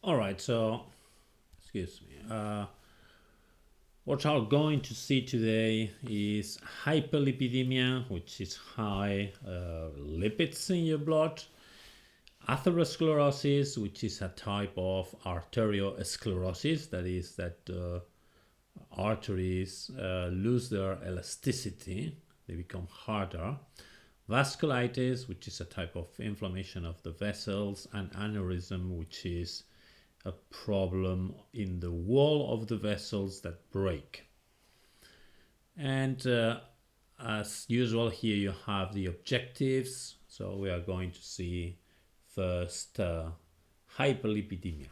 All right, so excuse me. What we're going to see today is hyperlipidemia, which is high lipids in your blood, atherosclerosis, which is a type of arteriosclerosis, that is, that arteries lose their elasticity, they become harder, vasculitis, which is a type of inflammation of the vessels, and aneurysm, which is a problem in the wall of the vessels that break. And as usual, here you have the objectives. So we are going to see first hyperlipidemia.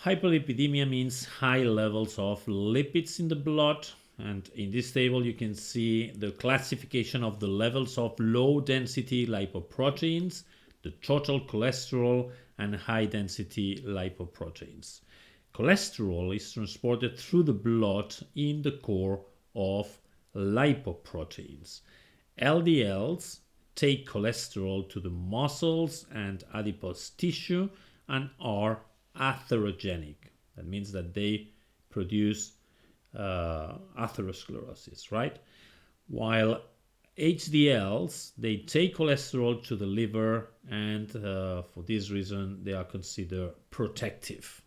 Hyperlipidemia means high levels of lipids in the blood. And in this table, you can see the classification of the levels of low density lipoproteins, the total cholesterol, and high density lipoproteins. Cholesterol is transported through the blood in the core of lipoproteins. LDLs take cholesterol to the muscles and adipose tissue and are atherogenic. That means that they produce atherosclerosis, right? While HDLs, they take cholesterol to the liver, and for this reason they are considered protective.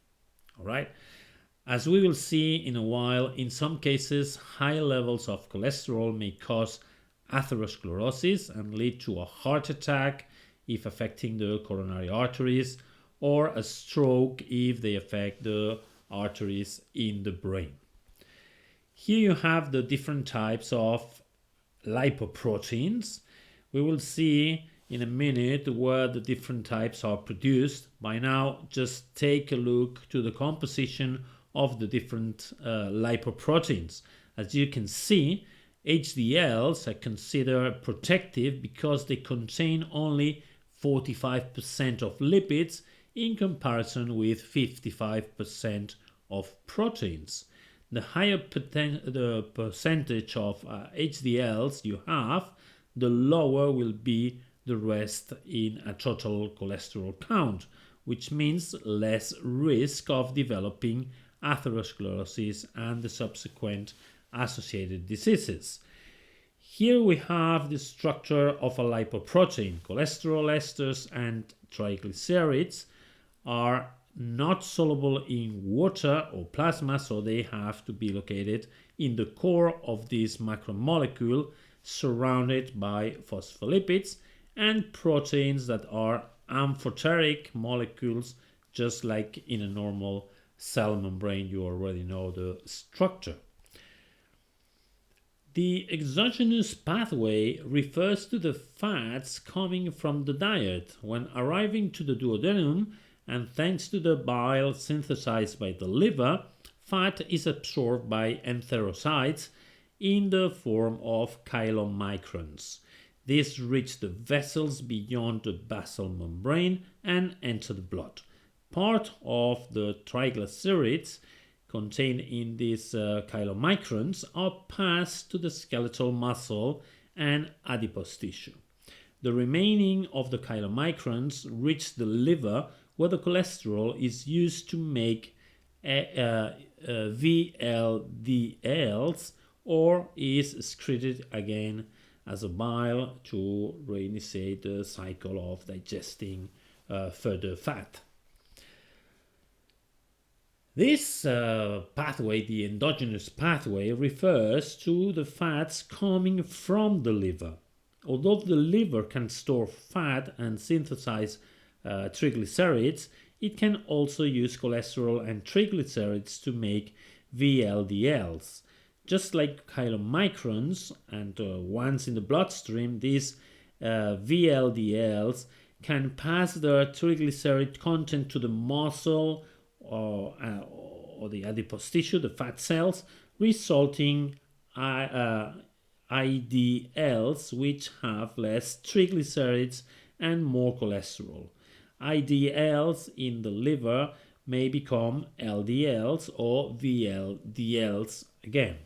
All right. As we will see in a while, in some cases high levels of cholesterol may cause atherosclerosis and lead to a heart attack if affecting the coronary arteries, or a stroke if they affect the arteries in the brain. Here you have the different types of lipoproteins. We will see in a minute where the different types are produced. By now, just take a look to the composition of the different lipoproteins. As you can see, HDLs are considered protective because they contain only 45% of lipids in comparison with 55% of proteins. The higher the percentage of HDLs you have, the lower will be the rest in a total cholesterol count, which means less risk of developing atherosclerosis and the subsequent associated diseases. Here we have the structure of a lipoprotein. Cholesterol esters and triglycerides are not soluble in water or plasma, so they have to be located in the core of this macromolecule, surrounded by phospholipids and proteins that are amphoteric molecules, just like in a normal cell membrane. You already know the structure. The exogenous pathway refers to the fats coming from the diet. When arriving to the duodenum, and thanks to the bile synthesized by the liver, fat is absorbed by enterocytes in the form of chylomicrons. These reach the vessels beyond the basal membrane and enter the blood. Part of the triglycerides contained in these chylomicrons are passed to the skeletal muscle and adipose tissue. The remaining of the chylomicrons reach the liver, where the cholesterol is used to make VLDLs, or is excreted again as a bile to reinitiate the cycle of digesting further fat. This pathway, the endogenous pathway, refers to the fats coming from the liver. Although the liver can store fat and synthesize triglycerides, it can also use cholesterol and triglycerides to make VLDLs. Just like chylomicrons, and once in the bloodstream, these VLDLs can pass their triglyceride content to the muscle or the adipose tissue, the fat cells, resulting IDLs, which have less triglycerides and more cholesterol. IDLs in the liver may become LDLs or VLDLs again.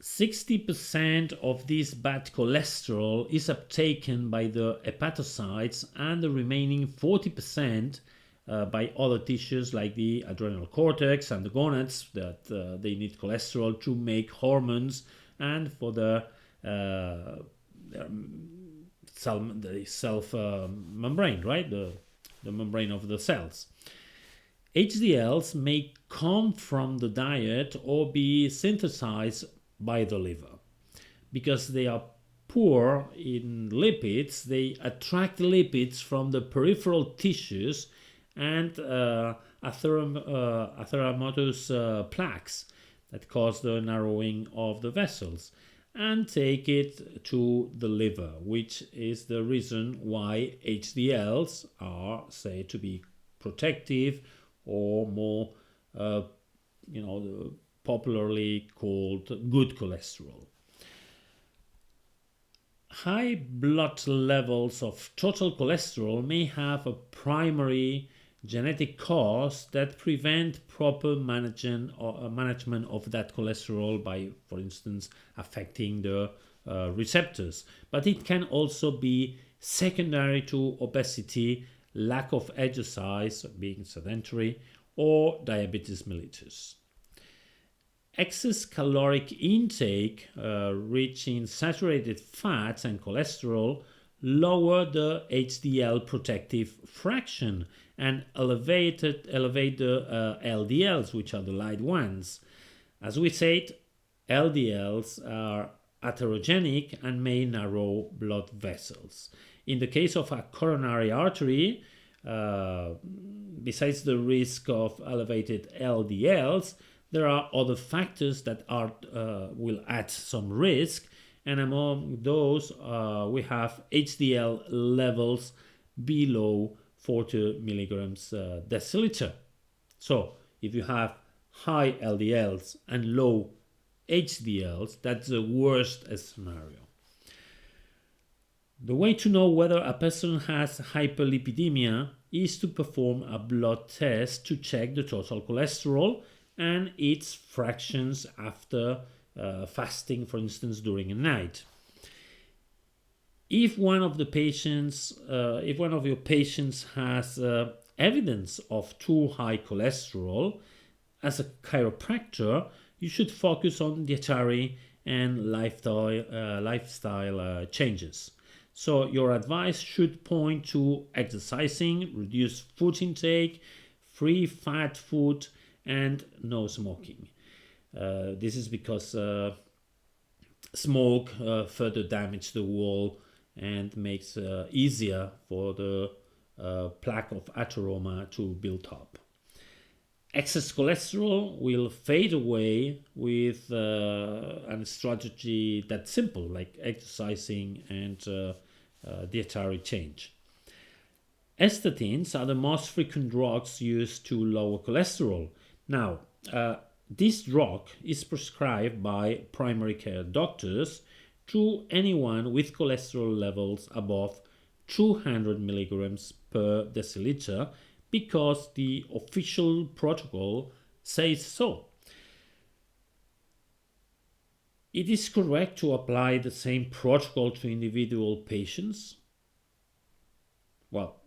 60% of this bad cholesterol is uptaken by the hepatocytes, and the remaining 40% by other tissues like the adrenal cortex and the gonads, that they need cholesterol to make hormones and for the self membrane, right? The membrane of the cells. HDLs may come from the diet or be synthesized by the liver. Because they are poor in lipids, they attract lipids from the peripheral tissues and atheromatous plaques that cause the narrowing of the vessels and take it to the liver, which is the reason why HDLs are said to be protective or more, popularly called good cholesterol. High blood levels of total cholesterol may have a primary genetic cause that prevent proper management of that cholesterol by, for instance, affecting the receptors. But it can also be secondary to obesity, lack of exercise, being sedentary, or diabetes mellitus. Excess caloric intake, rich in saturated fats and cholesterol, lower the HDL protective fraction and elevate the LDLs, which are the light ones. As we said, LDLs are atherogenic and may narrow blood vessels. In the case of a coronary artery, besides the risk of elevated LDLs, there are other factors that will add some risk, and among those we have HDL levels below 40 milligrams deciliter. So if you have high LDLs and low HDLs, that's the worst scenario. The way to know whether a person has hyperlipidemia is to perform a blood test to check the total cholesterol and its fractions after fasting, for instance, during a night. If one of your patients has evidence of too high cholesterol, as a chiropractor, you should focus on dietary and lifestyle changes. So your advice should point to exercising, reduced food intake, free fat food, and no smoking. This is because smoke further damages the wall and makes easier for the plaque of atheroma to build up. Excess cholesterol will fade away with a strategy that's simple, like exercising and dietary change. Statins are the most frequent drugs used to lower cholesterol. Now, this drug is prescribed by primary care doctors to anyone with cholesterol levels above 200 milligrams per deciliter because the official protocol says so. It is correct to apply the same protocol to individual patients? Well,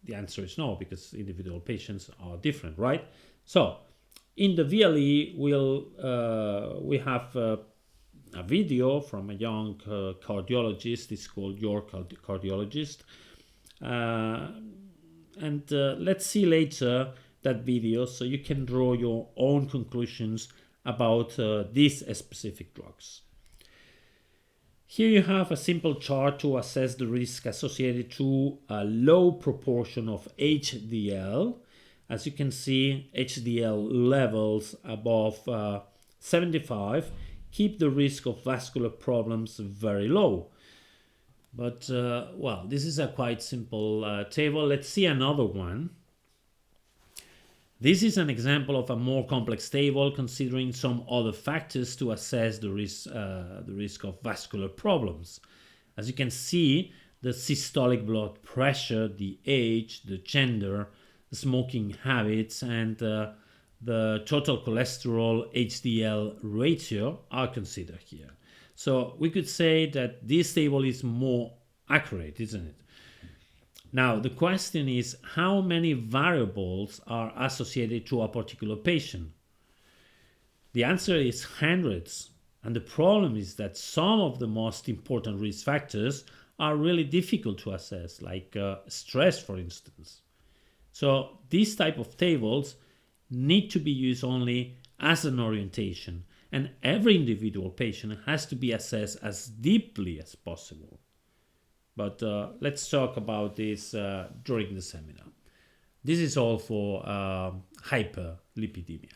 the answer is no, because individual patients are different, right? So, in the VLE, we have a video from a young cardiologist. It's called Your Cardiologist. And let's see later that video so you can draw your own conclusions about these specific drugs. Here you have a simple chart to assess the risk associated to a low proportion of HDL. As you can see, HDL levels above 75 keep the risk of vascular problems very low. But, this is a quite simple table. Let's see another one. This is an example of a more complex table considering some other factors to assess the risk of vascular problems. As you can see, the systolic blood pressure, the age, the gender, the smoking habits, and the total cholesterol HDL ratio are considered here. So we could say that this table is more accurate, isn't it? Now, the question is how many variables are associated to a particular patient? The answer is hundreds. And the problem is that some of the most important risk factors are really difficult to assess, like stress, for instance. So these type of tables need to be used only as an orientation, and every individual patient has to be assessed as deeply as possible. But let's talk about this during the seminar. This is all for hyperlipidemia.